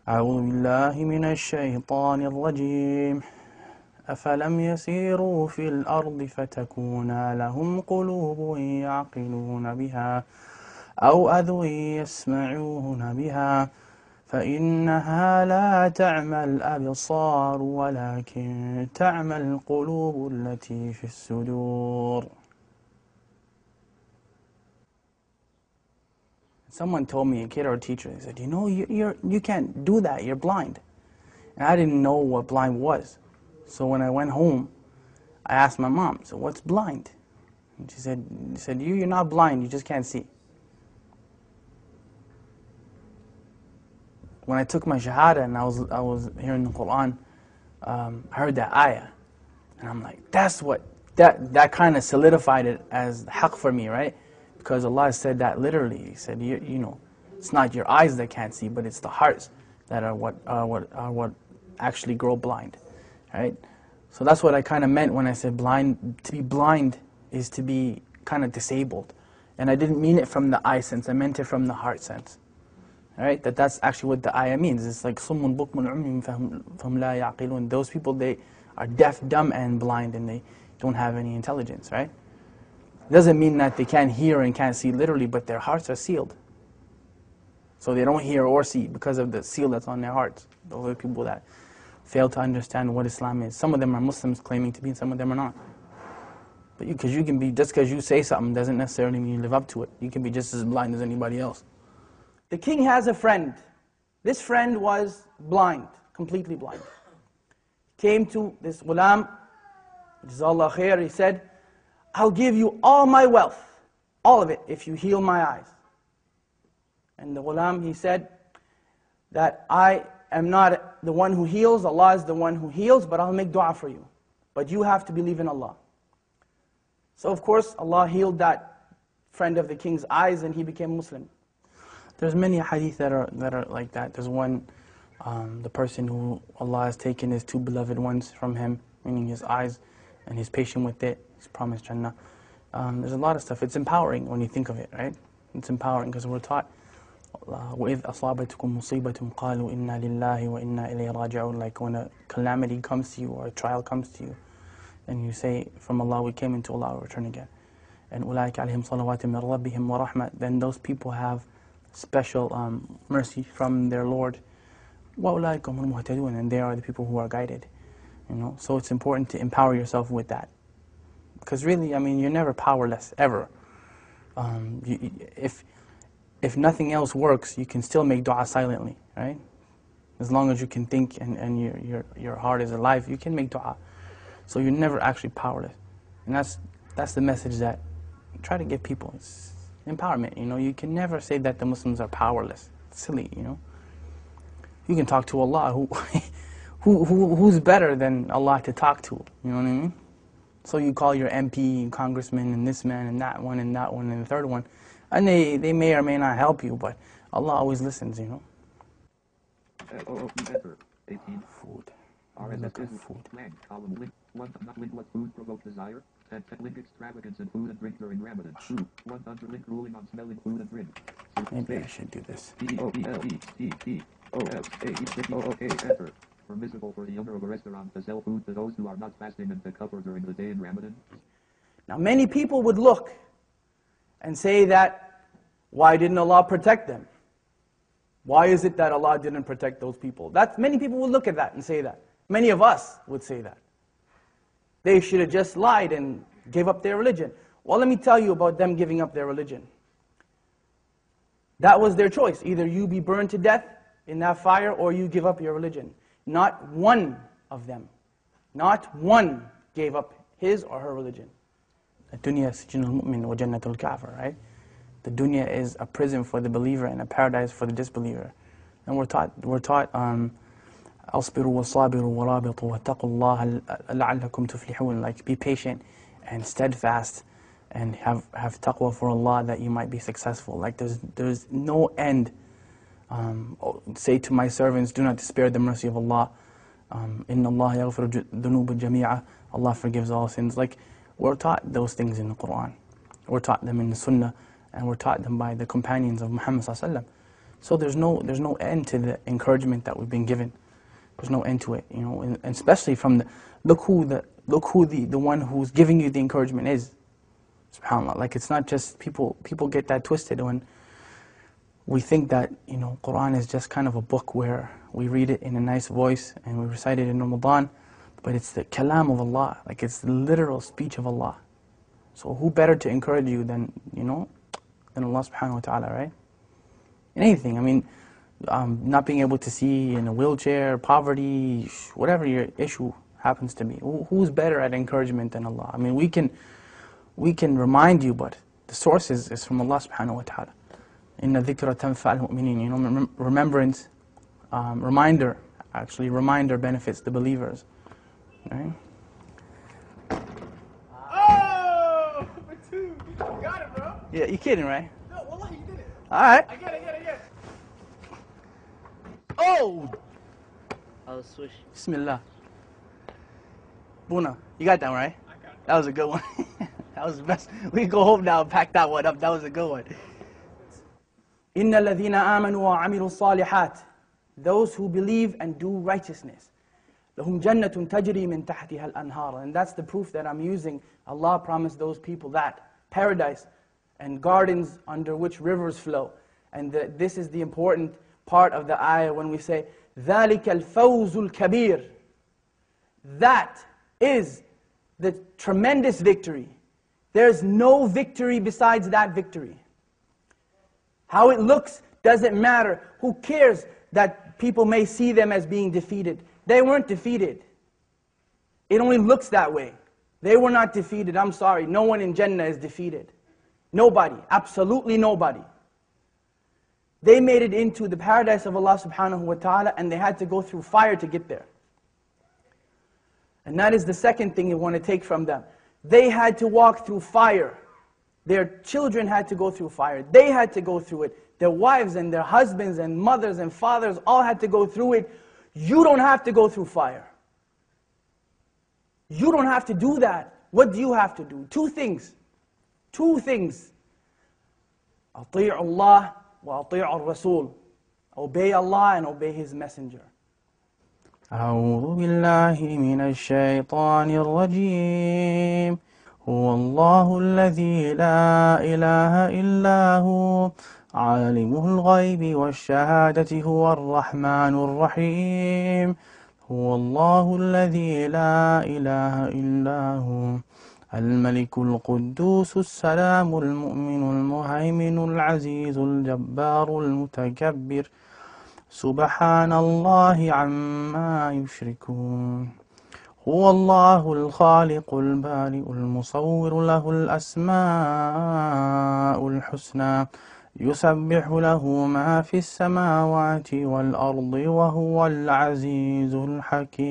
أعوذ بالله من الشيطان الرجيم أفلم يسيروا في الأرض فتكون لهم قلوب يعقلون بها أو أذن يسمعون بها فإنها لا تعمى الأبصار ولكن تعمى القلوب التي في الصدور. Someone told me, a kid or a teacher, they said, you know, you can't do that, you're blind. And I didn't know what blind was. So when I went home, I asked my mom, so what's blind? And she said, you're not blind, you just can't see. When I took my shahada and I was hearing the Quran, I heard that ayah. And I'm like, that kind of solidified it as haqq for me, right? Because Allah said that literally. He said, you know, it's not your eyes that can't see, but it's the hearts that are what actually grow blind, right? So that's what I kind of meant when I said blind. To be blind is to be kind of disabled. And I didn't mean it from the eye sense, I meant it from the heart sense. Right? That's actually what the ayah means. It's like صُمٌّ بُكْمٌ عُمْيٌ فَهُمْ لَا يَعْقِلُونَ. Those people, they are deaf, dumb, and blind, and they don't have any intelligence, right? It doesn't mean that they can't hear and can't see literally, but their hearts are sealed. So they don't hear or see because of the seal that's on their hearts. Those are people that fail to understand what Islam is. Some of them are Muslims claiming to be, and some of them are not. But you can be, just because you say something doesn't necessarily mean you live up to it. You can be just as blind as anybody else. The king has a friend. This friend was blind, completely blind. Came to this ghulam, Jazakallah khair, he said, I'll give you all my wealth, all of it, if you heal my eyes. And the ghulam, he said, that I am not the one who heals, Allah is the one who heals, but I'll make dua for you. But you have to believe in Allah. So of course, Allah healed that friend of the king's eyes and he became Muslim. There's many hadith that are like that. There's one, the person who Allah has taken his two beloved ones from him, meaning his eyes, and he's patient with it, he's promised Jannah. There's a lot of stuff. It's empowering when you think of it, right? It's empowering because we're taught, وَإِذْ أَصَابَتْكُمْ مُصِيبَةٌ قَالُوا إِنَّا لِلَّهِ وَإِنَّا إِلَيْهِ رَاجِعُونَ. Like when a calamity comes to you or a trial comes to you, and you say, from Allah we came, into Allah we return again. And أُولَٰئِكَ عَلَيْهِمْ صَلَوَاتٍ مِّن رَبِّهِمْ وَرَحْمَةٍ. Then those people have special mercy from their Lord. وَأُولَٰئِكَ هُمُ الْمُهْتَدُونَ. And they are the people who are guided. You know, so it's important to empower yourself with that. Because really, I mean, you're never powerless, ever. If nothing else works, you can still make dua silently, right? As long as you can think and your heart is alive, you can make dua. So you're never actually powerless. And that's the message that I try to give people. It's empowerment, you know. You can never say that the Muslims are powerless. It's silly, you know. You can talk to Allah, who's better than Allah to talk to, you know what I mean? So you call your MP, congressman, and this man, and that one, and the third one, and they may or may not help you, but Allah always listens, you know. Food. Look at food. What food provoke desire? Link extravagance in food and drink during Ramadan. 100 link ruling on smelling food and drink. Maybe I should do this. Permissible for the owner of a restaurant to sell food to those who are not fasting and to cover during the day in Ramadan. Now many people would look and say that, why didn't Allah protect them? Why is it that Allah didn't protect those people? Many people would look at that and say that. Many of us would say that. They should have just lied and gave up their religion. Well, let me tell you about them giving up their religion. That was their choice. Either you be burned to death in that fire or you give up your religion. Not one of them, not one gave up his or her religion. الدنيا سجن المؤمن وجنة الكافر, right? The dunya is a prison for the believer and a paradise for the disbeliever. And we're taught أصبروا وصابروا ورابطوا واتقوا الله لعلكم تفلحون. Like be patient and steadfast and have taqwa for Allah that you might be successful. Like there's no end. Say to my servants, do not despair the mercy of Allah. Inna Allah yaghfiru dhunuba jami'a. Allah forgives all sins. Like we're taught those things in the Quran. We're taught them in the Sunnah, and we're taught them by the companions of Muhammad sallallahu alaihi wasallam. So there's no end to the encouragement that we've been given. There's no end to it, you know, and especially from the look who the one who's giving you the encouragement is. SubhanAllah. Like, it's not just people get that twisted when we think that, you know, Quran is just kind of a book where we read it in a nice voice and we recite it in Ramadan, but it's the kalam of Allah, like it's the literal speech of Allah. So who better to encourage you than, you know, than Allah subhanahu wa ta'ala, right? In anything, I mean, not being able to see in a wheelchair, poverty, whatever your issue happens to be. Who's better at encouragement than Allah? I mean, we can remind you, but the source is from Allah subhanahu wa ta'ala. Inna dhikra tanfa'al mu'minin. You know, remembrance, reminder benefits the believers. Right? Oh, for two. You got it, bro. Yeah, you kidding, right? No, wallahi, you did it. All right. I get it. Oh! I'll switch. Bismillah. Buna, you got that one, right? I got it. That was a good one. That was the best. We can go home now and pack that one up. That was a good one. إِنَّ الَّذِينَ آمَنُوا وَعَمِلُوا الصَّالِحَاتِ. Those who believe and do righteousness. لَهُمْ جَنَّةٌ تَجْرِي مِنْ تَحْتِهَا الْأَنْهَارُ. And that's the proof that I'm using. Allah promised those people that. Paradise and gardens under which rivers flow. And this is the important part of the ayah when we say, ذَلِكَ الْفَوْزُ الْكَبِيرُ. That is the tremendous victory. There's no victory besides that victory. How it looks doesn't matter. Who cares that people may see them as being defeated? They weren't defeated. It only looks that way. They were not defeated. I'm sorry. No one in Jannah is defeated. Nobody. Absolutely nobody. They made it into the paradise of Allah subhanahu wa ta'ala, and they had to go through fire to get there. And that is the second thing you want to take from them. They had to walk through fire. Their children had to go through fire. They had to go through it. Their wives and their husbands and mothers and fathers all had to go through it. You don't have to go through fire. You don't have to do that. What do you have to do? Two things. Two things. أطيعوا الله وأطيعوا الرسول. Obey Allah and obey His Messenger. أعوذ بالله من الشيطان الرجيم هو الله الذي لا إله إلا هو عالم الغيب والشهادة هو الرحمن الرحيم هو الله الذي لا إله إلا هو الملك القدوس السلام المؤمن المهيمن العزيز الجبار المتكبر سبحان الله عما يشركون هو الله الخالق البارئ المصور له الأسماء الحسنى يسبح له ما في السماوات والأرض وهو العزيز الحكيم.